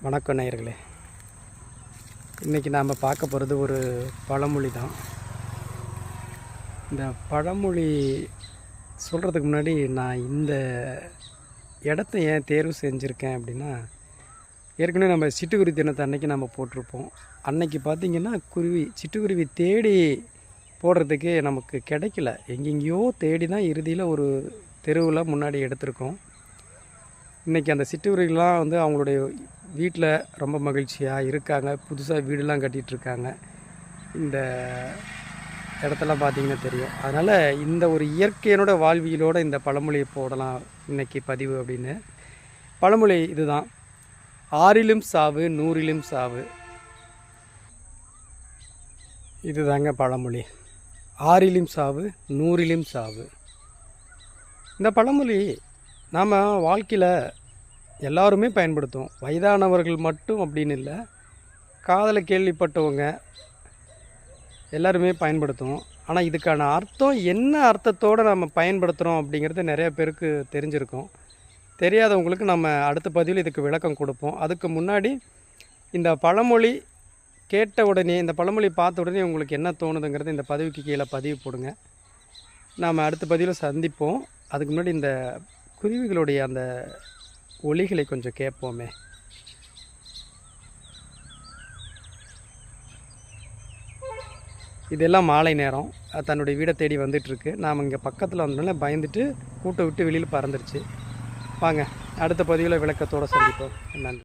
வணக்கம் நேயர்களே. இன்றைக்கி நாம் பார்க்க போகிறது ஒரு பழமொழி தான். இந்த பழமொழி சொல்கிறதுக்கு முன்னாடி நான் இந்த இடத்த ஏன் தேர்வு செஞ்சுருக்கேன் அப்படின்னா, ஏற்கனவே நம்ம சிட்டுக்குருவி தினத்தை அன்றைக்கி நம்ம போட்டிருப்போம். அன்றைக்கி பார்த்திங்கன்னா சிட்டுக்குருவி தேடி போடுறதுக்கு நமக்கு கிடைக்கல. எங்கெங்கேயோ தேடி தான் இறுதியில் ஒரு தெருவில் முன்னாடி எடுத்திருக்கோம். இன்றைக்கி அந்த சிட்டுக்குருவிலாம் அவங்களுடைய வீட்டில் ரொம்ப மகிழ்ச்சியாக இருக்காங்க. புதுசாக வீடெல்லாம் கட்டிகிட்ருக்காங்க. இந்த இடத்தெல்லாம் பார்த்திங்கன்னா தெரியும். அதனால் இந்த ஒரு இயற்கையினோட வாழ்வியலோடு இந்த பழமொழியை போடலாம் இன்றைக்கி பதிவு அப்படின்னு. பழமொழி இதுதான்: ஆறிலும் சாவு, நூறிலும் சாவு. இதுதாங்க பழமொழி. ஆறிலும் சாவு, நூறிலும் சாவு. இந்த பழமொழி நாம் வாழ்க்கையில் எல்லாருமே பயன்படுத்துவோம். வயதானவர்கள் மட்டும் அப்படின்னு இல்லை, காதலை கேள்விப்பட்டவங்க எல்லாருமே பயன்படுத்துவோம். ஆனால் இதுக்கான அர்த்தம் என்ன அர்த்தத்தோடு நம்ம பயன்படுத்துகிறோம் அப்படிங்கிறது நிறைய பேருக்கு தெரிஞ்சிருக்கும். தெரியாதவங்களுக்கு நம்ம அடுத்த பதிவில் இதுக்கு விளக்கம் கொடுப்போம். அதுக்கு முன்னாடி இந்த பழமொழி கேட்ட உடனே, இந்த பழமொழி பார்த்த உடனே உங்களுக்கு என்ன தோணுதுங்கிறது இந்த பதிவுக்கு கீழே பதிவு போடுங்க. நாம் அடுத்த பதிவில் சந்திப்போம். அதுக்கு முன்னாடி இந்த குருவிகளுடைய அந்த ஒலிகளை கொஞ்சம் கேட்போமே. இதெல்லாம் மாலை நேரம் தன்னுடைய வீடை தேடி வந்துட்டுருக்கு. நாம் இங்கே பக்கத்தில் வந்தோடனே பயந்துட்டு கூட்டை விட்டு வெளியில் பறந்துருச்சு. வாங்க அடுத்த பதிவில் விளக்கத்தோடு சந்திப்போம். நன்றி.